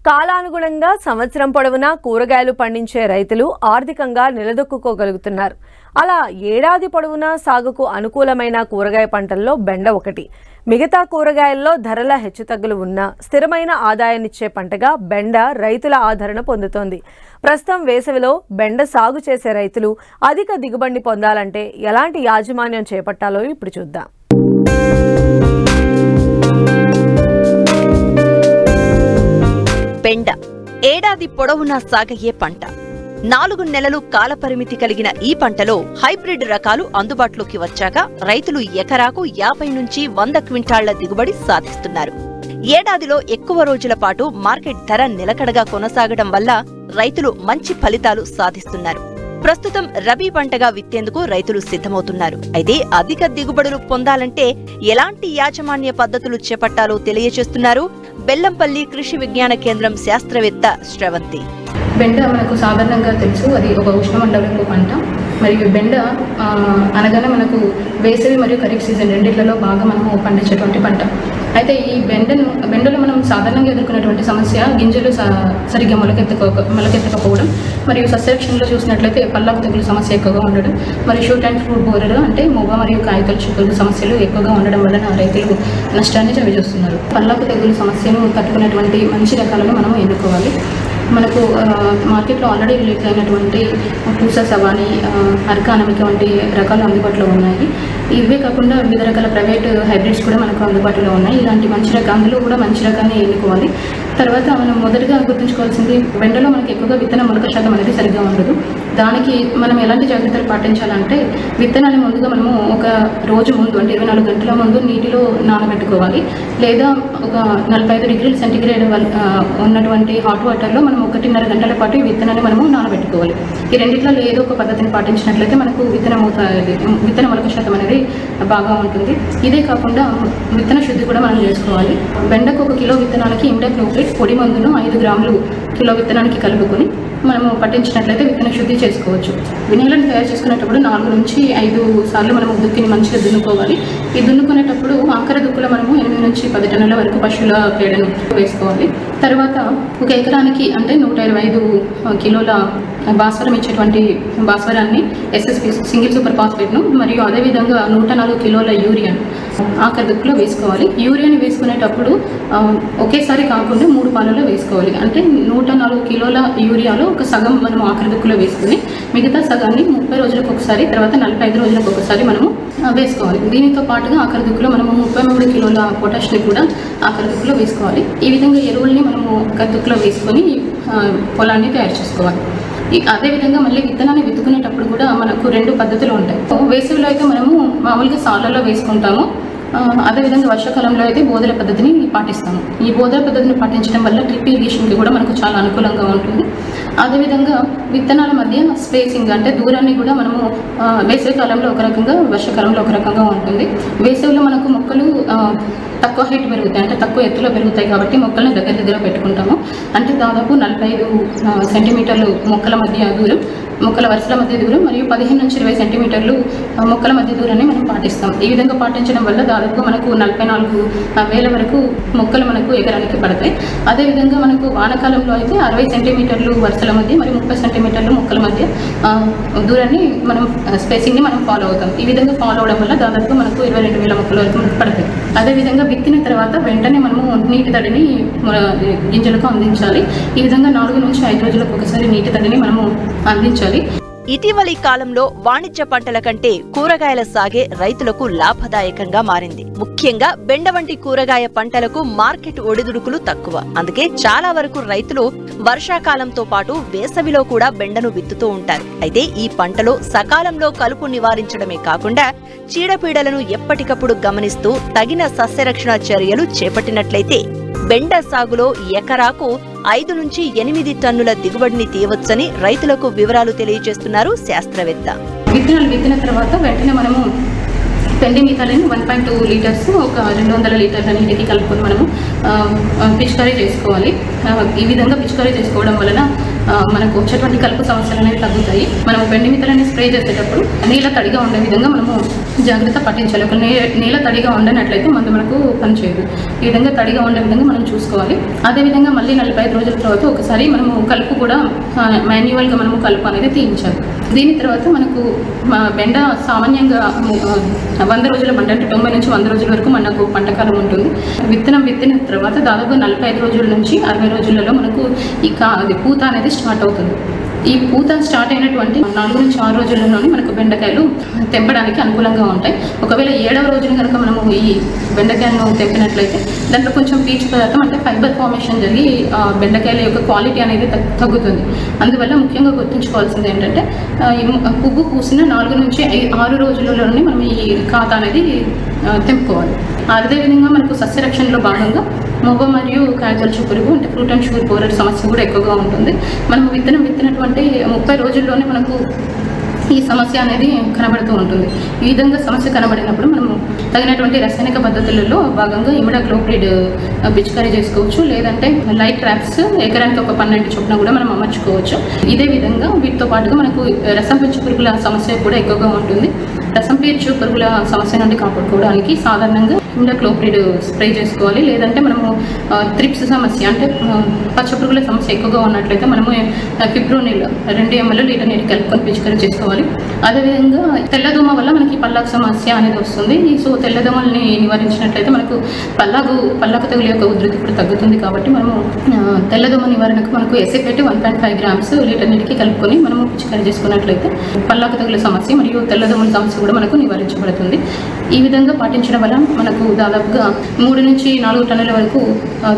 కాలానుగుణంగా సంవత్సరం పొడవునా కూరగాయలు పండించే రైతులు ఆర్థికంగా నిలదొక్కుకోగలుగుతున్నారు. అలా ఏడాది పొడవునా సాగుకు అనుకూలమైన కూరగాయ పంటల్లో బెండ ఒకటి. మిగతా కూరగాయల్లో ధరల హెచ్చుతగ్గులు ఉన్నా స్థిరమైన ఆదాయాన్నిచ్చే పంటగా బెండ రైతుల ఆదరణ పొందుతోంది. ప్రస్తుతం వేసవిలో బెండ సాగు చేసే రైతులు అధిక దిగుబడిని పొందాలంటే ఎలాంటి యాజమాన్యం చేపట్టాలో ఇప్పుడు చూద్దాం. బెండ ఏడాది పొడవునా సాగయ్యే పంట. 4 నెలలు కాలపరిమితి కలిగిన ఈ పంటలో హైబ్రిడ్ రకాలు అందుబాటులోకి వచ్చాక రైతులు ఎకరాకు 50 నుంచి 100 క్వింటాళ్ల దిగుబడి సాధిస్తున్నారు. ఏడాదిలో ఎక్కువ రోజుల పాటు మార్కెట్ ధర నిలకడగా కొనసాగడం వల్ల రైతులు మంచి ఫలితాలు సాధిస్తున్నారు. ప్రస్తుతం రబీ పంటగా విత్తేందుకు రైతులు సిద్ధమవుతున్నారు. అయితే అధిక దిగుబడులు పొందాలంటే ఎలాంటి యాజమాన్య పద్ధతులు చేపట్టాలో తెలియజేస్తున్నారు బెల్లంపల్లి కృషి విజ్ఞాన కేంద్రం శాస్త్రవేత్త శ్రవంతి. బెండ మనకు సాధారణంగా తెలుసు, అది ఒక ఉష్ణమండలపు పంట. మరియు బెండ అనగానే మనకు వేసవి మరియు ఖరీఫ్ సీజన్ రెండిట్లలో బాగా మనము పండించేటువంటి పంట. అయితే ఈ బెండలో మనం సాధారణంగా ఎదుర్కొన్నటువంటి సమస్య గింజలు సరిగ్గా మొలకెత్తకపోవడం, మరియు సస్యరక్షణలో చూసినట్లయితే పల్లాకు తెగులు సమస్య ఎక్కువగా ఉండడం, మరియు షూట్ అండ్ ఫ్రూట్ బోరర్ అంటే మొగ మరియు కాయతొలి చిక్కులు సమస్యలు ఎక్కువగా ఉండడం వలన రైతులు నష్టాన్ని చవిచూస్తున్నారు. పల్లాకు తెగులు సమస్యను తట్టుకునేటువంటి మంచి రకాలను మనం ఎన్నుకోవాలి. మనకు మార్కెట్లో ఆల్రెడీ రిలీజ్ అయినటువంటి పూసా సవాని, అర్కా అనామిక వంటి రకాలు అందుబాటులో ఉన్నాయి. ఇవే కాకుండా వివిధ రకాల ప్రైవేట్ హైబ్రిడ్స్ కూడా మనకు అందుబాటులో ఉన్నాయి. ఇలాంటి అందులో కూడా మంచి రకాన్ని ఎన్నుకోవాలి. తర్వాత మనం మొదటిగా గుర్తుంచుకోవాల్సింది, బెండలో మనకి ఎక్కువగా విత్తన మొలక శాతం అనేది సరిగ్గా ఉండదు. దానికి మనం ఎలాంటి జాగ్రత్తలు పాటించాలంటే, విత్తనాన్ని ముందుగా మనము ఒక రోజు ముందు అంటే 24 గంటల ముందు నీటిలో నానబెట్టుకోవాలి. లేదా ఒక 45 డిగ్రీల సెంటీగ్రేడ్ ఉన్నటువంటి హాట్ వాటర్లో మనం 1.5 గంటల పాటు ఈ విత్తనాన్ని మనము నానబెట్టుకోవాలి. ఈ రెండిట్లలో ఏదో ఒక పద్ధతిని పాటించినట్లయితే మనకు విత్తన మొలక శాతం అనేది బాగా ఉంటుంది. ఇదే కాకుండా విత్తన శుద్ధి కూడా మనం చేసుకోవాలి. బెండకు 1 కిలో విత్తనానికి ఇమిడాక్లోప్రిడ్ పొడి మందును 5 గ్రాములు కిలో విత్తనానికి కలుపుకొని మనము పట్టించినట్లయితే విత్తన శుద్ధి చేసుకోవచ్చు. వినీలను తయారు చేసుకునేటప్పుడు 4 నుంచి 5 సార్లు మనము దుక్కిని మంచిగా దున్నుకోవాలి. ఈ దున్నుకునేటప్పుడు ఆఖరి దుక్కులో మనము 8 నుంచి 10 టన్నుల వరకు పశువుల పేడను వేసుకోవాలి. తర్వాత 1 ఎకరానికి అంటే 125 కిలోల భాస్వరం ఇచ్చేటువంటి భాస్వరాన్ని ఎస్ఎస్పి సింగిల్ సూపర్ ఫాస్ఫేట్ను, మరియు అదేవిధంగా 104 కిలోల యూరియాను ఆఖరి దుక్కులో వేసుకోవాలి. యూరియాని వేసుకునేటప్పుడు ఒకేసారి కాకుండా 3 పాలలో వేసుకోవాలి. అంటే 104 కిలోల యూరియాలో ఒక సగం మనం ఆఖరి దుక్కులో వేసుకుని మిగతా సగాన్ని 30 రోజులకు ఒకసారి, తర్వాత 45 రోజులకు ఒకసారి మనము వేసుకోవాలి. దీనితో పాటుగా ఆఖరి దుక్కులో మనము 33 కిలోల పొటాష్ని కూడా ఆఖరి దుక్కులో వేసుకోవాలి. ఈ విధంగా ఎరువుల్ని మనము ఆఖరి దుక్కులో వేసుకొని పొలాన్ని తయారు చేసుకోవాలి. అదేవిధంగా మళ్ళీ విత్తనాన్ని విత్తుకునేటప్పుడు కూడా మనకు 2 పద్ధతులు ఉంటాయి. వేసవిలో అయితే మనము మామూలుగా సాళ్ళలో వేసుకుంటాము. అదేవిధంగా వర్షాకాలంలో అయితే బోధల పద్ధతిని పాటిస్తాము. ఈ బోధల పద్ధతిని పాటించడం వల్ల డ్రిప్ ఇరిగేషన్కి కూడా మనకు చాలా అనుకూలంగా ఉంటుంది. అదేవిధంగా విత్తనాల మధ్య స్పేసింగ్ అంటే దూరాన్ని కూడా మనము వేసవి కాలంలో ఒక రకంగా, వర్షాకాలంలో ఒక రకంగా ఉంటుంది. వేసవిలో మనకు మొక్కలు తక్కువ హైట్ పెరుగుతాయి, అంటే తక్కువ ఎత్తులో పెరుగుతాయి కాబట్టి మొక్కలను దగ్గర పెట్టుకుంటాము. అంటే దాదాపు 45 సెంటీమీటర్లు మొక్కల మధ్య దూరం, మొక్కల వరుసల మధ్య దూరం, మరియు 15 నుంచి 20 సెంటీమీటర్లు మొక్కల మధ్య దూరాన్ని మనం పాటిస్తాం. ఈ విధంగా పాటించడం వల్ల దాదాపు మనకు 44,000 వరకు మొక్కలు మనకు ఎకరానికి పడతాయి. అదేవిధంగా మనకు వానాకాలంలో అయితే 60 సెంటీమీటర్లు వరుసల మధ్య మరియు 30 సెంటీమీటర్లు మొక్కల మధ్య దూరాన్ని మనం స్పేసింగ్ని మనం ఫాలో అవుతాం. ఈ విధంగా ఫాలో అవడం వల్ల దాదాపు మనకు 22,000 మొక్కల వరకు మనకు పడతాయి. అదేవిధంగా విత్తిన తర్వాత వెంటనే మనము నీటి తడిని గింజలకు అందించాలి. ఈ విధంగా 4 నుంచి 5 రోజులకు ఒకసారి నీటి తడిని మనము అందించాలి. ఇటీవలి కాలంలో వాణిజ్య పంటల కంటే కూరగాయల సాగే రైతులకు లాభదాయకంగా మారింది. ముఖ్యంగా బెండ వంటి కూరగాయ పంటలకు మార్కెట్ ఒడిదుడుకులు తక్కువ. అందుకే చాలా వరకు రైతులు వర్షాకాలంతో పాటు వేసవిలో కూడా బెండను విత్తుతూ ఉంటారు. అయితే ఈ పంటలో సకాలంలో కలుపు నివారించడమే కాకుండా చీడపీడలను ఎప్పటికప్పుడు గమనిస్తూ తగిన సస్యరక్షణ చర్యలు చేపట్టినట్లయితే బెండ సాగులో ఎకరాకు 5 నుంచి 8 టన్నుల దిగుబడిని తీయవచ్చని రైతులకు వివరాలు తెలియజేస్తున్నారు శాస్త్రవేత్త. విత్తనాలు విత్తిన తర్వాత వెంటనే మనము పెండిమిథాలిన్ 1.2 లీటర్స్ ఒక 200 లీటర్ల నీటికి కలుపుకొని మనము పిచికారీ చేసుకోవాలి. ఈ విధంగా పిచికారీ చేసుకోవడం వలన మనకు వచ్చేటువంటి కలుపు సమస్యలు అనేవి తగ్గుతాయి. మనం బెండి మిత్రలని స్ప్రే చేసేటప్పుడు నేల తడిగా ఉండే విధంగా మనము జాగ్రత్త పట్టించాలి. ఒక నేల తడిగా ఉండనట్లయితే మందు మనకు పనిచేయదు. ఈ విధంగా తడిగా ఉండే విధంగా మనం చూసుకోవాలి. అదేవిధంగా మళ్ళీ 45 రోజుల తర్వాత ఒకసారి మనము కలుపు కూడా మాన్యువల్గా మనము కలుపు అనేది తీయించాలి. దీని తర్వాత మనకు బెండ సామాన్యంగా 100 రోజుల పంట అంటే 90 నుంచి 100 రోజుల వరకు మనకు పంటకాలం ఉంటుంది. విత్తిన తర్వాత దాదాపు 45 రోజుల నుంచి 60 రోజులలో మనకు ఈ పూత అనేది స్టార్ట్ అవుతుంది. ఈ పూత స్టార్ట్ అయినటువంటి 4 నుంచి 6 రోజుల్లోనే మనకు బెండకాయలు తెంపడానికి అనుకూలంగా ఉంటాయి. ఒకవేళ 7వ రోజున కనుక మనము ఈ బెండకాయలను తెంపినట్లయితే దాంట్లో కొంచెం పీచు పదార్థం అంటే ఫైబర్ ఫార్మేషన్ జరిగి బెండకాయల యొక్క క్వాలిటీ అనేది తగ్గుతుంది. అందువల్ల ముఖ్యంగా గుర్తుంచుకోవాల్సింది ఏంటంటే పువ్వు పూసిన 4 నుంచి 6 రోజులలోనే మనం ఈ ఖాత అనేది తెంపుకోవాలి. అదేవిధంగా మనకు సస్యరక్షణలో భాగంగా మొవ్వ మరియు కాయతొలుచు పురుగు అంటే ఫ్రూట్ అండ్ షుగర్ బోరర్ సమస్య కూడా ఎక్కువగా ఉంటుంది. మనం విత్తినటువంటి 30 రోజుల్లోనే మనకు ఈ సమస్య అనేది కనబడుతూ ఉంటుంది. ఈ విధంగా సమస్య కనబడినప్పుడు మనము తగినటువంటి రసాయనిక పద్ధతులలో భాగంగా ఇమిడాక్లోప్రిడ్ పిచికారీ చేసుకోవచ్చు. లేదంటే లైట్ ట్రాప్స్ ఎకరానికి ఒక 12 చొప్పున కూడా మనం అమర్చుకోవచ్చు. ఇదే విధంగా వీటితో పాటుగా మనకు రసం పీల్చు పురుగుల సమస్య కూడా ఎక్కువగా ఉంటుంది. రసం పీల్చు పురుగుల సమస్య నుండి కాపాడుకోవడానికి సాధారణంగా ఇమిడాక్లోప్రిడ్ స్ప్రే చేసుకోవాలి. లేదంటే మనము త్రిప్స్ సమస్య అంటే పచ్చ పురుగుల సమస్య ఎక్కువగా ఉన్నట్లయితే మనము ఫిబ్రోనిల్ 2 ml లీటర్ నీటి కలుపుకొని పిచికారీ చేసుకోవాలి. అదేవిధంగా తెల్లదోమ వల్ల మనకి పల్లాకు సమస్య అనేది వస్తుంది. సో తెల్లదోమల్ని నివారించినట్లయితే మనకు పల్లాకు తెగులు యొక్క ఉధృతి కూడా తగ్గుతుంది. కాబట్టి మనము తెల్లదోమ నివారణకు మనకు ఎసిఫేట్ 1.5 grams లీటర్ నీటికి కలుపుకొని మనము పిచికారీ చేసుకున్నట్లయితే పల్లాకు తెగుల సమస్య మరియు తెల్లదోమల సమస్య కూడా మనకు నివారించబడుతుంది. ఈ విధంగా పాటించడం వల్ల మనకు దాదాపుగా 3 నుంచి 4 టన్నుల వరకు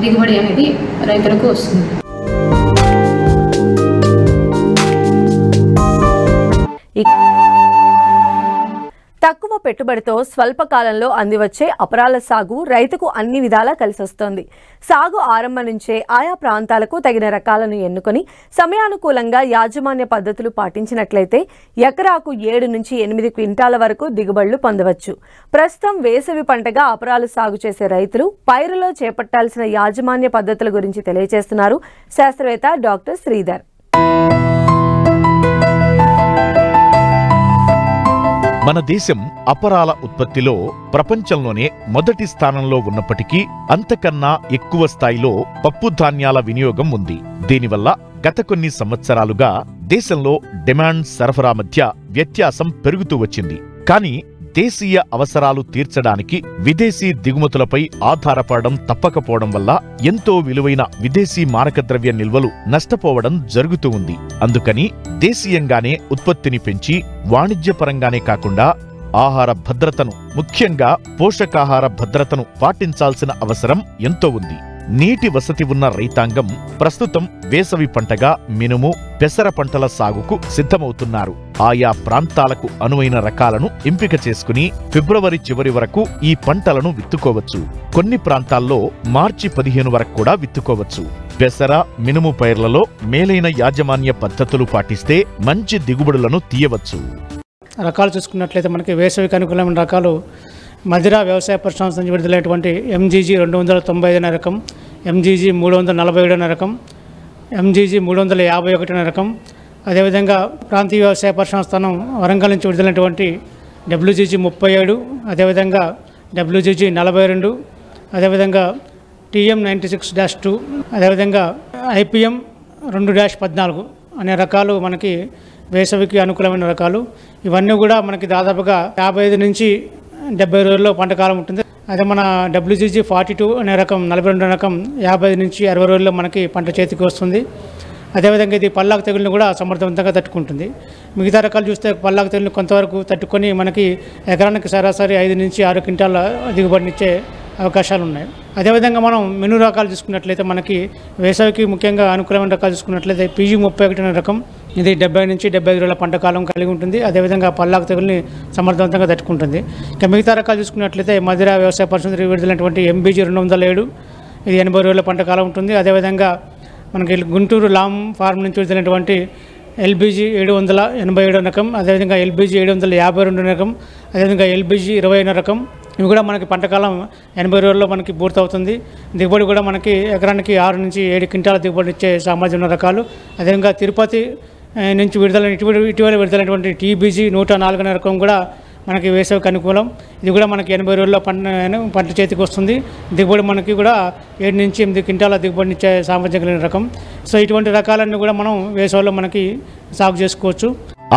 దిగుబడి అనేది రైతులకు వస్తుంది. తక్కువ పెట్టుబడితో స్వల్ప కాలంలో అందివచ్చే అపరాల సాగు రైతుకు అన్ని విధాలా కలిసొస్తోంది. సాగు ఆరంభం నుంచే ఆయా ప్రాంతాలకు తగిన రకాలను ఎన్నుకొని సమయానుకూలంగా యాజమాన్య పద్ధతులు పాటించినట్లయితే ఎకరాకు 7 నుంచి 8 క్వింటాల వరకు దిగుబడులు పొందవచ్చు. ప్రస్తుతం వేసవి పంటగా అపరాలు సాగు చేసే రైతులు పైరులో చేపట్టాల్సిన యాజమాన్య పద్ధతుల గురించి తెలియజేస్తున్నారు శాస్త్రవేత్త డాక్టర్ శ్రీధర్. మన దేశం అపరాల ఉత్పత్తిలో ప్రపంచంలోనే మొదటి స్థానంలో ఉన్నప్పటికీ అంతకన్నా ఎక్కువ స్థాయిలో పప్పు ధాన్యాల వినియోగం ఉంది. దీనివల్ల గత కొన్ని సంవత్సరాలుగా దేశంలో డిమాండ్ సరఫరా మధ్య వ్యత్యాసం పెరుగుతూ వచ్చింది. కానీ దేశీయ అవసరాలు తీర్చడానికి విదేశీ దిగుమతులపై ఆధారపడడం తప్పకపోవడం వల్ల ఎంతో విలువైన విదేశీ మారకద్రవ్య నిల్వలు నష్టపోవడం జరుగుతూ ఉంది. అందుకని దేశీయంగానే ఉత్పత్తిని పెంచి వాణిజ్యపరంగానే కాకుండా ఆహార భద్రతను, ముఖ్యంగా పోషకాహార భద్రతను పాటించాల్సిన అవసరం ఎంతో ఉంది. నీటి వసతి ఉన్న రైతాంగం ప్రస్తుతం వేసవి పంటగా మినుము, పెసర పంటల సాగుకు సిద్ధమవుతున్నారు. ఆయా ప్రాంతాలకు అనువైన రకాలను ఎంపిక చేసుకుని ఫిబ్రవరి చివరి వరకు ఈ పంటలను విత్తుకోవచ్చు. కొన్ని ప్రాంతాల్లో మార్చి 15 వరకు కూడా విత్తుకోవచ్చు. పెసర, మినుము పైర్లలో మేలైన యాజమాన్య పద్ధతులు పాటిస్తే మంచి దిగుబడులను తీయవచ్చు. రకాలు చూసుకున్నట్లయితే మనకి వేసవికి అనుకూలమైన రకాలు మదిరా వ్యవసాయ పరిశ్రమ నుంచి విడుదలైనటువంటి MGG 295 అనే రకం, MGG 347 అనే రకం, MGG 351 అనే రకం. అదేవిధంగా ప్రాంతీయ వ్యవసాయ పరిశ్రమ స్థానం వరంగల్ నుంచి విడుదలైనటువంటి WGG 37, అదేవిధంగా WGG 42, అదేవిధంగా TM 96-2, అదేవిధంగా IPM 2-14 అనే రకాలు మనకి వేసవికి అనుకూలమైన రకాలు. ఇవన్నీ కూడా మనకి దాదాపుగా 55 నుంచి 70 రోజుల్లో పంట కాలం ఉంటుంది. అదే మన WGG 42 అనే రకం 42 రకం 55 నుంచి 60 రోజుల్లో మనకి పంట చేతికి వస్తుంది. అదేవిధంగా ఇది పల్లాకు తెగులను కూడా సమర్థవంతంగా తట్టుకుంటుంది. మిగతా రకాలు చూస్తే పల్లాకు తెగులు కొంతవరకు తట్టుకొని మనకి ఎకరానికి సరాసరి 5 నుంచి 6 క్వింటాల దిగుబడినిచ్చే అవకాశాలు ఉన్నాయి. అదేవిధంగా మనం మెను రకాలు చూసుకున్నట్లయితే మనకి వేసవికి ముఖ్యంగా అనుకూలమైన రకాలు చూసుకున్నట్లయితే PG 31 అనే రకం, ఇది 70 నుంచి 75 రోజుల పంట కాలం కలిగి ఉంటుంది. అదేవిధంగా పల్లాకు తెగుల్ని సమర్థవంతంగా తట్టుకుంటుంది. ఇంకా మిగతా రకాలు చూసుకున్నట్లయితే మదిరా వ్యవసాయ పరిశ్రమ విడుదలైనటువంటి MBG 207, ఇది 80 రోజుల పంట కాలం ఉంటుంది. అదేవిధంగా మనకి గుంటూరు లామ్ ఫార్మ్ నుంచి విడుదలైనటువంటి LBG 787 రకం, అదేవిధంగా LBG 752 రకం, అదేవిధంగా LBG 20 రకం, ఇవి కూడా మనకి పంటకాలం 80 రోజుల్లో మనకి పూర్తవుతుంది. దిగుబడి కూడా మనకి ఎకరానికి 6 నుంచి 7 క్వింటాల దిగుబడి ఇచ్చే సామర్థ్యం ఉన్న రకాలు. అదేవిధంగా తిరుపతి నుంచి ఇటీవల విడుదలైనటువంటి TBG 104 అనే రకం కూడా మనకి వేసవికి అనుకూలం. ఇది కూడా మనకి 80 రోజుల్లో పంట చేతికి వస్తుంది. దిగుబడి మనకి కూడా 7 నుంచి 8 క్వింటాల దిగుబడిని ఇచ్చే సామర్థ్యం కలిగిన రకం. సో ఇటువంటి రకాలన్నీ కూడా మనం వేసవిలో మనకి సాగు చేసుకోవచ్చు.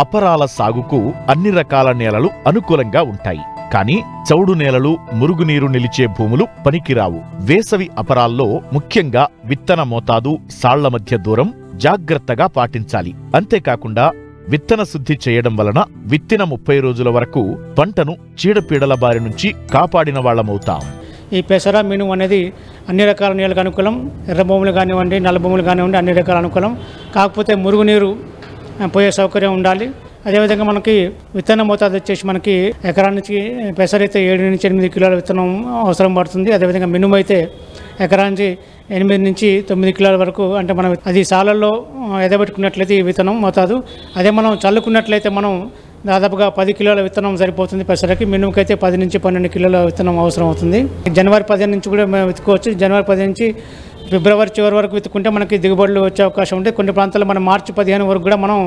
అపరాల సాగుకు అన్ని రకాల నేలలు అనుకూలంగా ఉంటాయి. కానీ చౌడు నేలలు, మురుగునీరు నిలిచే భూములు పనికిరావు. వేసవి అపరాల్లో ముఖ్యంగా విత్తన మోతాదు, సాళ్ల మధ్య దూరం జాగ్రత్తగా పాటించాలి. అంతేకాకుండా విత్తన శుద్ధి చేయడం వలన విత్తిన 30 రోజుల వరకు పంటను చీడపీడల బారి నుంచి కాపాడిన వాళ్లమవుతాం. ఈ పెసర, మినుము అనేది అన్ని రకాల నేలకు అనుకూలం. ఎర్ర భూములు కానివ్వండి, నల్ల భూములు కానివ్వండి, అన్ని రకాల అనుకూలం. కాకపోతే మురుగునీరు పోయే సౌకర్యం ఉండాలి. అదేవిధంగా మనకి విత్తన మోతాదు వచ్చేసి మనకి ఎకరానికి పెసరైతే 7 నుంచి 8 కిలోల విత్తనం అవసరం పడుతుంది. అదేవిధంగా మినుము అయితే ఎకరానికి 8 నుంచి 9 కిలోల వరకు, అంటే మనం అది సాలల్లో ఎదబెట్టుకున్నట్లయితే ఈ విత్తనం మోతాదు. అదే మనం చల్లుకున్నట్లయితే మనం దాదాపుగా 10 కిలోల విత్తనం సరిపోతుంది పెసరకి. మినుముకైతే 10 నుంచి 12 కిలోల విత్తనం అవసరం అవుతుంది. జనవరి 15 నుంచి కూడా మేము విత్తుకోవచ్చు. జనవరి 10 నుంచి ఫిబ్రవరి చివరి వరకు విత్తుకుంటే మనకి దిగుబడులు వచ్చే అవకాశం ఉంటుంది. కొన్ని ప్రాంతాల్లో మనం మార్చి 15 వరకు కూడా మనం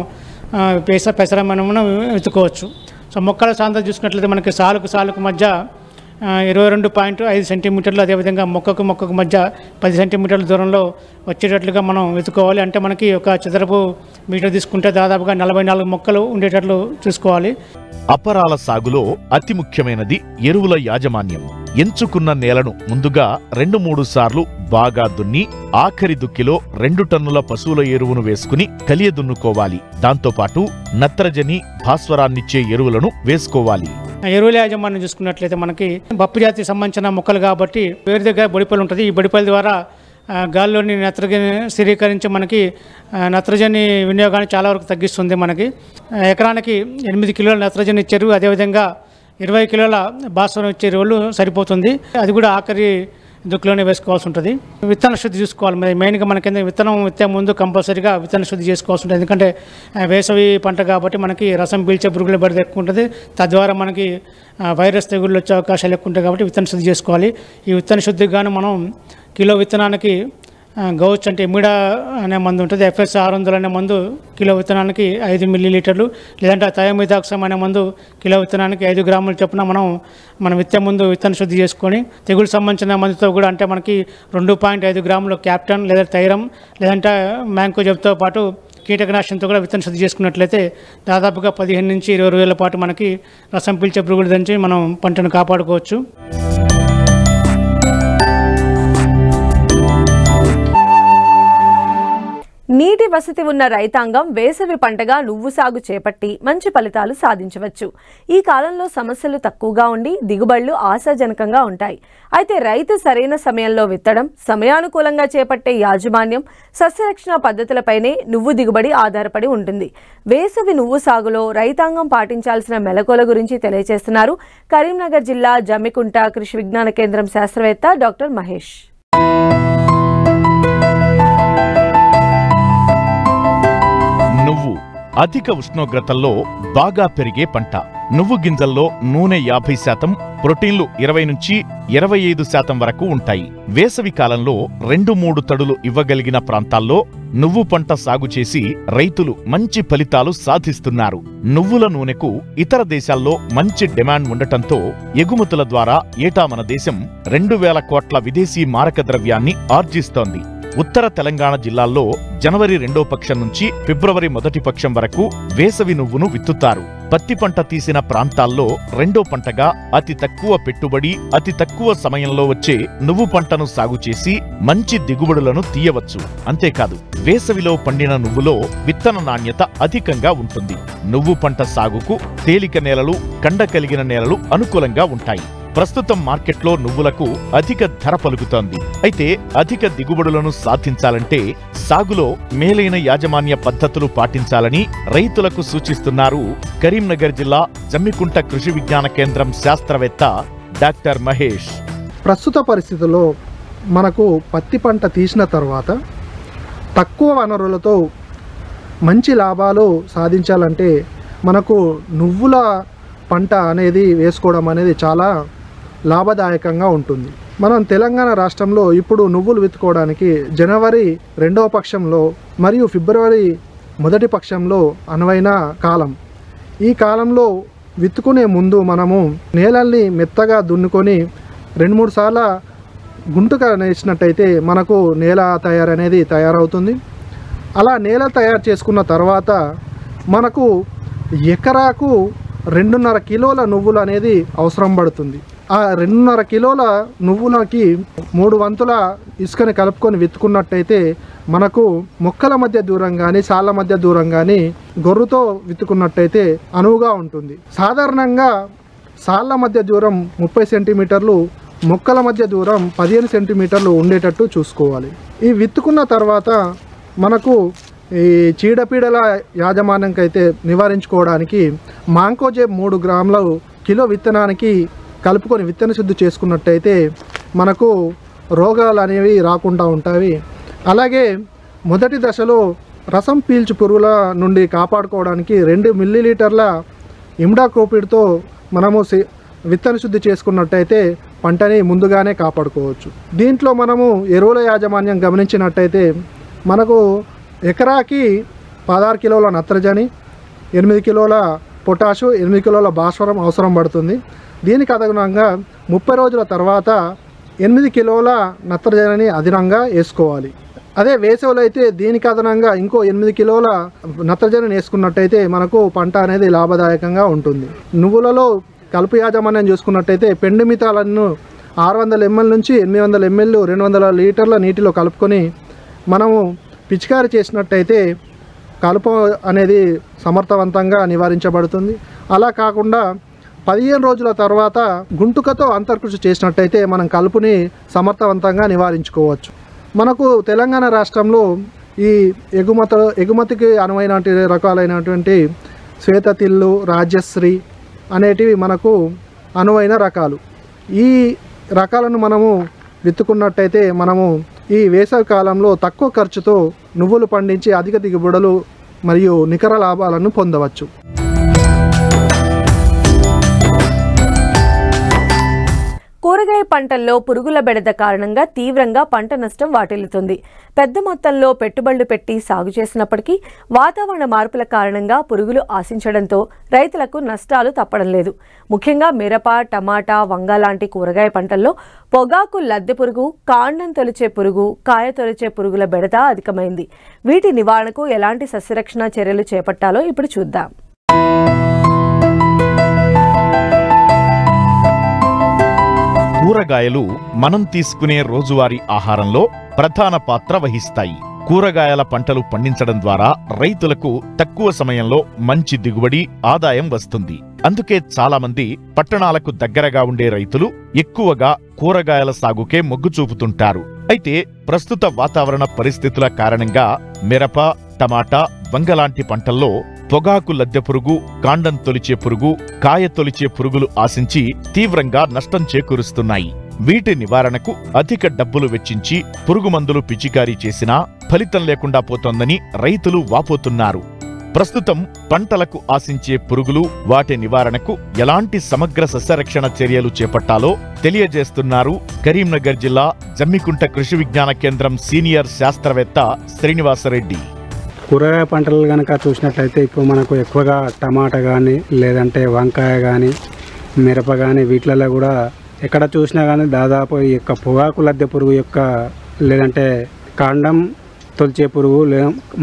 పెసర మనం విత్తుకోవచ్చు. సో మొక్కల సాంద్రత చూసుకున్నట్లయితే మనకి సాలుకు మధ్య 22.5 సెంటీమీటర్లు, అదేవిధంగా మొక్కకు మధ్య 10 సెంటీమీటర్ల దూరంలో వచ్చేటట్లుగా మనం వెతుకోవాలి. అంటే మనకి ఒక చదరపు మీటర్ తీసుకుంటే దాదాపుగా 44 మొక్కలు ఉండేటట్లు చూసుకోవాలి. అపరాల సాగులో అతి ముఖ్యమైనది ఎరువుల యాజమాన్యం. ఎంచుకున్న నేలను ముందుగా 2-3 సార్లు బాగా దున్ని ఆఖరి దుక్కిలో 2 టన్నుల పశువుల ఎరువును వేసుకుని కలియదున్నుకోవాలి. దాంతోపాటు నత్రజని, భాస్వరాన్నిచ్చే ఎరువులను వేసుకోవాలి. ఎరువుల యాజమాన్యం చూసుకున్నట్లయితే మనకి పప్పు జాతికి సంబంధించిన మొక్కలు కాబట్టి వేరు దగ్గర బొడిపలు ఉంటుంది. ఈ బొడిపల ద్వారా గాలిలోని నత్రజని స్థిరీకరించి మనకి నత్రజని వినియోగాన్ని చాలా వరకు తగ్గిస్తుంది. మనకి ఎకరానికి 8 కిలోల నత్రజని ఇచ్చే ఎరువు, అదేవిధంగా 20 కిలోల భాస్వరం ఇచ్చే ఎరువులు సరిపోతుంది. అది కూడా ఆఖరి దుక్కులోనే వేసుకోవాల్సి ఉంటుంది. విత్తన శుద్ధి చూసుకోవాలి. మెయిన్గా మనకి విత్తనం విత్తే ముందు కంపల్సరీగా విత్తన శుద్ధి చేసుకోవాల్సి ఉంటుంది. ఎందుకంటే వేసవి పంట కాబట్టి మనకి రసం పీల్చే పురుగుల బెడద ఎక్కువ ఉంటుంది. తద్వారా మనకి వైరస్ తెగుళ్ళు వచ్చే అవకాశాలు ఎక్కువ ఉంటాయి కాబట్టి విత్తన శుద్ధి చేసుకోవాలి. ఈ విత్తన శుద్ధికి గాను మనం కిలో విత్తనానికి గౌచ్ అంటే ఎమిడా అనే మందు ఉంటుంది. FS 600 అనే మందు కిలో విత్తనానికి 5 మిల్లీలీటర్లు, లేదంటే థయోమిథాక్సమ్ అనే మందు కిలో విత్తనానికి 5 గ్రాములు చొప్పున మనం విత్తే ముందు విత్తన శుద్ధి చేసుకొని తెగులు సంబంధించిన మందుతో కూడా, అంటే మనకి 2.5 గ్రాములు క్యాప్టన్ లేదా థైరమ్ లేదంటే మ్యాంకోజెబ్తో పాటు కీటకనాశనంతో కూడా విత్తన శుద్ధి చేసుకున్నట్లయితే దాదాపుగా 15 నుంచి 20 రోజుల పాటు మనకి రసం పీల్చే పురుగుల నుంచి మనం పంటను కాపాడుకోవచ్చు. నీటి వసతి ఉన్న రైతాంగం వేసవి పంటగా నువ్వు సాగు చేపట్టి మంచి ఫలితాలు సాధించవచ్చు. ఈ కాలంలో సమస్యలు తక్కువగా ఉండి దిగుబడులు ఆశాజనకంగా ఉంటాయి. అయితే రైతు సరైన సమయంలో విత్తడం, సమయానుకూలంగా చేపట్టే యాజమాన్యం, సస్యరక్షణ పద్ధతులపైనే నువ్వు దిగుబడి ఆధారపడి ఉంటుంది. వేసవి నువ్వు సాగులో రైతాంగం పాటించాల్సిన మెలకువల గురించి తెలియజేస్తున్నారు కరీంనగర్ జిల్లా జమ్మికుంట కృషి విజ్ఞాన కేంద్రం శాస్త్రవేత్త డాక్టర్ మహేష్. నువ్వు అధిక ఉష్ణోగ్రతల్లో బాగా పెరిగే పంట. నువ్వు గింజల్లో నూనె 50%, ప్రోటీన్లు 20 నుంచి 25% వరకు ఉంటాయి. వేసవి కాలంలో 2-3 తడులు ఇవ్వగలిగిన ప్రాంతాల్లో నువ్వు పంట సాగు చేసి రైతులు మంచి ఫలితాలు సాధిస్తున్నారు. నువ్వుల నూనెకు ఇతర దేశాల్లో మంచి డిమాండ్ ఉండటంతో ఎగుమతుల ద్వారా ఏటా మన దేశం 2000 కోట్ల విదేశీ మారక ద్రవ్యాన్ని ఆర్జిస్తోంది. ఉత్తర తెలంగాణ జిల్లాల్లో జనవరి 2వ పక్షం నుంచి ఫిబ్రవరి 1వ పక్షం వరకు వేసవి నువ్వును విత్తుతారు. పత్తి పంట తీసిన ప్రాంతాల్లో 2వ పంటగా అతి తక్కువ పెట్టుబడి, అతి తక్కువ సమయంలో వచ్చే నువ్వు పంటను సాగు చేసి మంచి దిగుబడులను తీయవచ్చు. అంతేకాదు, వేసవిలో పండిన నువ్వులో విత్తన నాణ్యత అధికంగా ఉంటుంది. నువ్వు పంట సాగుకు తేలిక నేలలు, కండ కలిగిన నేలలు అనుకూలంగా ఉంటాయి. ప్రస్తుతం మార్కెట్లో నువ్వులకు అధిక ధర పలుకుతోంది. అయితే అధిక దిగుబడులను సాధించాలంటే సాగులో మేలైన యాజమాన్య పద్ధతులు పాటించాలని రైతులకు సూచిస్తున్నారు కరీంనగర్ జిల్లా జమ్మికుంట కృషి విజ్ఞాన కేంద్రం శాస్త్రవేత్త డాక్టర్ మహేష్. ప్రస్తుత పరిస్థితుల్లో మనకు పత్తి పంట తీసిన తర్వాత తక్కువ వనరులతో మంచి లాభాలు సాధించాలంటే మనకు నువ్వుల పంట అనేది వేసుకోవడం అనేది చాలా లాభదాయకంగా ఉంటుంది. మనం తెలంగాణ రాష్ట్రంలో ఇప్పుడు నువ్వులు విత్తుకోవడానికి జనవరి 2వ పక్షంలో మరియు ఫిబ్రవరి 1వ పక్షంలో అనువైన కాలం. ఈ కాలంలో విత్తుకునే ముందు మనము నేలల్ని మెత్తగా దున్నుకొని 2-3 సార్లు గుంటుగా వేసినట్టయితే మనకు నేల తయారనేది తయారవుతుంది. అలా నేల తయారు చేసుకున్న తర్వాత మనకు ఎకరాకు 2.5 కిలోల నువ్వులు అనేది అవసరం పడుతుంది. ఆ 2.5 కిలోల నువ్వులకి 3 వంతుల ఇసుకని కలుపుకొని విత్తుకున్నట్టయితే మనకు మొక్కల మధ్య దూరం కానీ సాళ్ళ మధ్య దూరం కానీ గొర్రుతో విత్తుకున్నట్టయితే అనువుగా ఉంటుంది. సాధారణంగా సాళ్ళ మధ్య దూరం 30 సెంటీమీటర్లు, మొక్కల మధ్య దూరం 15 సెంటీమీటర్లు ఉండేటట్టు చూసుకోవాలి. ఈ విత్తుకున్న తర్వాత మనకు ఈ చీడపీడల యాజమాన్యంకైతే నివారించుకోవడానికి మాంకోజేబ్ 3 గ్రాములు కిలో విత్తనానికి కలుపుకొని విత్తన శుద్ధి చేసుకున్నట్టయితే మనకు రోగాలు అనేవి రాకుండా ఉంటాయి. అలాగే మొదటి దశలో రసం పీల్చు పురుగుల నుండి కాపాడుకోవడానికి 2 మిల్లీలీటర్ల ఇమ్డాక్లోపిడ్తో మనము విత్తన శుద్ధి చేసుకున్నట్టయితే పంటని ముందుగానే కాపాడుకోవచ్చు. దీంట్లో మనము ఎరువుల యాజమాన్యం గమనించినట్టయితే మనకు ఎకరాకి 16 కిలోల నత్రజని, 8 కిలోల పొటాషు, 8 కిలోల భాస్వరం అవసరం పడుతుంది. దీనికి అదనంగా 30 రోజుల తర్వాత 8 కిలోల నత్రజనిని అదనంగా వేసుకోవాలి. అదే వేసవిలో అయితే దీనికి అదనంగా ఇంకో 8 కిలోల నత్రజనిని వేసుకున్నట్టయితే మనకు పంట అనేది లాభదాయకంగా ఉంటుంది. నువ్వులలో కలుపు యాజమాన్యం చూసుకున్నట్టయితే పెండు మితాలను 600 ml నుంచి 800 ml 200 లీటర్ల నీటిలో కలుపుకొని మనము పిచికారి చేసినట్టయితే కలుపు అనేది సమర్థవంతంగా నివారించబడుతుంది. అలా కాకుండా 15 రోజుల తర్వాత గుంటుకతో అంతర్కృషి చేసినట్టయితే మనం కలుపుని సమర్థవంతంగా నివారించుకోవచ్చు. మనకు తెలంగాణ రాష్ట్రంలో ఈ ఎగుమతికి అనువైన రకాలైనటువంటి శ్వేతతిల్లు, రాజశ్రీ అనేటివి మనకు అనువైన రకాలు. ఈ రకాలను మనము విత్తుకున్నట్టయితే మనము ఈ వేసవి కాలంలో తక్కువ ఖర్చుతో నువ్వులు పండించి అధిక దిగుబడులు మరియు నికర లాభాలను పొందవచ్చు. కూరగాయ పంటల్లో పురుగుల బెడద కారణంగా తీవ్రంగా పంట నష్టం వాటిల్లుతుంది. పెద్ద మొత్తంలో పెట్టుబడులు పెట్టి సాగు చేసినప్పటికీ వాతావరణ మార్పుల కారణంగా పురుగులు ఆశించడంతో రైతులకు నష్టాలు తప్పడం లేదు. ముఖ్యంగా మిరప, టమాటా, వంగ లాంటి కూరగాయ పంటల్లో పొగాకు లద్దె పురుగు, కాండం తొలిచే పురుగు, కాయ తొలిచే పురుగుల బెడద అధికమైంది. వీటి నివారణకు ఎలాంటి సస్యరక్షణ చర్యలు చేపట్టాలో ఇప్పుడు చూద్దాం. కూరగాయలు మనం తీసుకునే రోజువారీ ఆహారంలో ప్రధాన పాత్ర వహిస్తాయి. కూరగాయల పంటలు పండించడం ద్వారా రైతులకు తక్కువ సమయంలో మంచి దిగుబడి, ఆదాయం వస్తుంది. అందుకే చాలా మంది పట్టణాలకు దగ్గరగా ఉండే రైతులు ఎక్కువగా కూరగాయల సాగుకే మొగ్గు చూపుతుంటారు. అయితే ప్రస్తుత వాతావరణ పరిస్థితుల కారణంగా మిరప, టమాటా, వంగ లాంటి పంటల్లో పొగాకు లద్దె పురుగు, కాండం తొలిచే పురుగు, కాయ తొలిచే పురుగులు ఆశించి తీవ్రంగా నష్టం చేకూరుస్తున్నాయి. వీటి నివారణకు అధిక డబ్బులు వెచ్చించి పురుగు మందులు పిచికారీ చేసినా ఫలితం లేకుండా పోతోందని రైతులు వాపోతున్నారు. ప్రస్తుతం పంటలకు ఆశించే పురుగులు, వాటి నివారణకు ఎలాంటి సమగ్ర సస్యరక్షణ చర్యలు చేపట్టాలో తెలియజేస్తున్నారు కరీంనగర్ జిల్లా జమ్మికుంట కృషి విజ్ఞాన కేంద్రం సీనియర్ శాస్త్రవేత్త శ్రీనివాసరెడ్డి. కూరగాయ పంటలు కనుక చూసినట్లయితే ఇప్పుడు మనకు ఎక్కువగా టమాటా కానీ, లేదంటే వంకాయ కానీ, మిరప కానీ వీటిలలో కూడా ఎక్కడ చూసినా కానీ దాదాపు ఈ యొక్క పొగాకు లద్దె పురుగు యొక్క లేదంటే కాండం తొలిచే పురుగు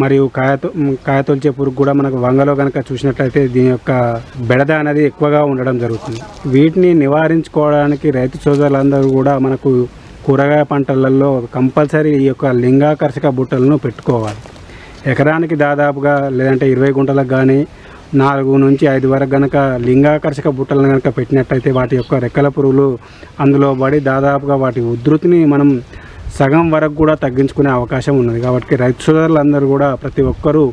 మరియు కాయ తొలిచే పురుగు కూడా మనకు వంగలో కనుక చూసినట్లయితే దీని యొక్క బెడద అనేది ఎక్కువగా ఉండడం జరుగుతుంది. వీటిని నివారించుకోవడానికి రైతు సోదరులందరూ కూడా మనకు కూరగాయ పంటలలో కంపల్సరీ ఈ యొక్క లింగాకర్షక బుట్టలను పెట్టుకోవాలి. ఎకరానికి దాదాపుగా లేదంటే 20 గుంటలకు కానీ 4 నుంచి 5 వరకు కనుక లింగాకర్షక బుట్టలను కనుక పెట్టినట్టయితే వాటి యొక్క రెక్కల పురుగులు అందులో పడి దాదాపుగా వాటి ఉధృతిని మనం సగం వరకు కూడా తగ్గించుకునే అవకాశం ఉన్నది. కాబట్టి రైతు సోదరులందరూ కూడా ప్రతి ఒక్కరూ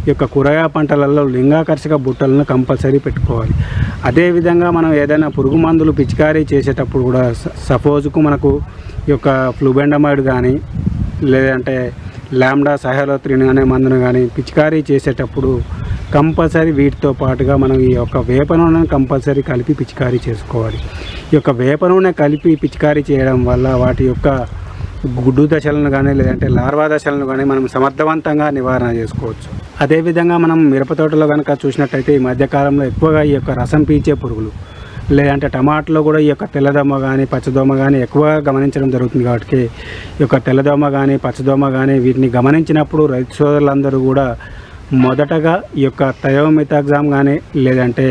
ఈ యొక్క కూరగాయ పంటలలో లింగాకర్షక బుట్టలను కంపల్సరీ పెట్టుకోవాలి. అదేవిధంగా మనం ఏదైనా పురుగు మందులు పిచికారీ చేసేటప్పుడు కూడా సపోజుకు మనకు ఈ యొక్క ఫ్లూబెండమైడ్ కానీ లేదంటే లాంబ్డా సహలోత్రిన్ అనే మందును కానీ పిచికారీ చేసేటప్పుడు కంపల్సరీ వీటితో పాటుగా మనం ఈ యొక్క వేప నూనెను కంపల్సరీ కలిపి పిచికారీ చేసుకోవాలి. ఈ యొక్క వేప నూనె కలిపి పిచికారీ చేయడం వల్ల వాటి యొక్క గుడ్డు దశలను కానీ లేదంటే లార్వా దశలను కానీ మనం సమర్థవంతంగా నివారణ చేసుకోవచ్చు. అదేవిధంగా మనం మిరప తోటలో కనుక చూసినట్టయితే ఈ మధ్యకాలంలో ఎక్కువగా ఈ యొక్క రసం పీల్చే పురుగులు లేదంటే టమాటాలో కూడా ఈ యొక్క తెల్లదోమ కానీ పచ్చదోమ కానీ ఎక్కువగా గమనించడం జరుగుతుంది. కాబట్టి ఈ యొక్క తెల్లదోమ కానీ పచ్చదోమ కానీ వీటిని గమనించినప్పుడు రైతు సోదరులందరూ కూడా మొదటగా ఈ యొక్క థయోమిథాగ్జామ్ కానీ లేదంటే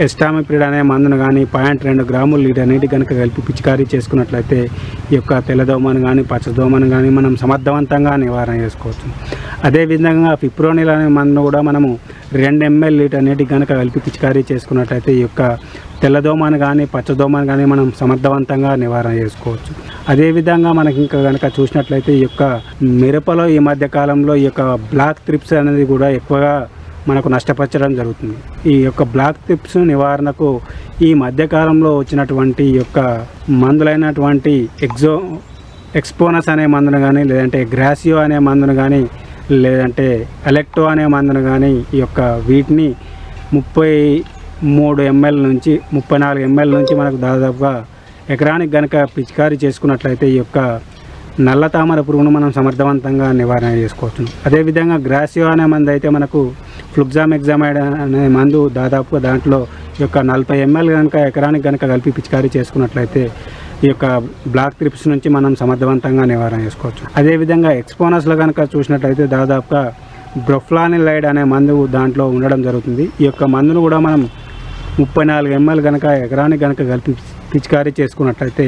ఎస్టామిప్రిడ్ అనే మందును కానీ 0.2 గ్రాములు లీటర్ నీటి కనుక కలిపి పిచికారీ చేసుకున్నట్లయితే ఈ యొక్క తెల్లదోమను కానీ పచ్చదోమను కానీ మనం సమర్థవంతంగా నివారణ చేసుకోవచ్చు. అదేవిధంగా ఫిప్రోనిల్ అనే మందును కూడా మనము 2 ml లీటర్ నీటి కనుక కలిపి పిచికారీ చేసుకున్నట్లయితే ఈ యొక్క తెల్లదోమను కానీ పచ్చదోమను కానీ మనం సమర్థవంతంగా నివారణ చేసుకోవచ్చు. అదేవిధంగా మనకి ఇంకా కనుక చూసినట్లయితే ఈ యొక్క మిరపలో ఈ మధ్య కాలంలో ఈ యొక్క బ్లాక్ థ్రిప్స్ అనేది కూడా ఎక్కువగా మనకు నష్టపరచడం జరుగుతుంది. ఈ యొక్క బ్లాక్ థ్రిప్స్ నివారణకు ఈ మధ్యకాలంలో వచ్చినటువంటి ఈ యొక్క మందులైనటువంటి ఎక్స్పోనస్ అనే మందును కానీ లేదంటే గ్రాసియో అనే మందును కానీ లేదంటే ఎలెక్టో అనే మందును కానీ ఈ యొక్క వీటిని 33 ml నుంచి 34 ml నుంచి మనకు దాదాపుగా ఎకరానికి కనుక పిచికారీ చేసుకున్నట్లయితే ఈ యొక్క నల్ల తామర పురుగును మనం సమర్థవంతంగా నివారణ చేసుకోవచ్చు. అదేవిధంగా గ్రాసియో అనే మందు అయితే మనకు ఫ్లుక్సామెగ్జామైడ్ అనే మందు దాదాపుగా దాంట్లో ఈ యొక్క 40 ml కనుక ఎకరానికి కనుక కలిపి పిచికారీ చేసుకున్నట్లయితే ఈ యొక్క బ్లాక్ థ్రిప్స్ నుంచి మనం సమర్థవంతంగా నివారణ చేసుకోవచ్చు. అదేవిధంగా ఎక్స్పోనస్లో కనుక చూసినట్లయితే దాదాపుగా బ్రోఫ్లానిలైడ్ అనే మందు దాంట్లో ఉండడం జరుగుతుంది. ఈ యొక్క మందును కూడా మనం 34 ml కనుక ఎకరానికి కనుక కలిపి పిచికారీ చేసుకున్నట్లయితే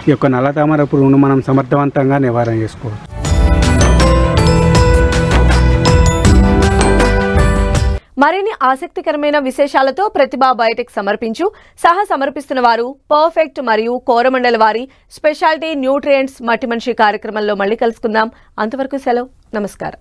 ఈ యొక్క నల్ల తామర పురుగును మనం సమర్థవంతంగా నివారణ చేసుకోవచ్చు. మరిన్ని ఆసక్తికరమైన విశేషాలతో ప్రతిభా బయోటెక్ సమర్పించు సమర్పిస్తున్న వారు పర్ఫెక్ట్ మరియు కోరమండల్ వారి స్పెషాలిటీ న్యూట్రియంట్స్ మట్టి మనిషి కార్యక్రమంలో మళ్ళీ కలుసుకుందాం. అంతవరకు సెలవు. నమస్కారం.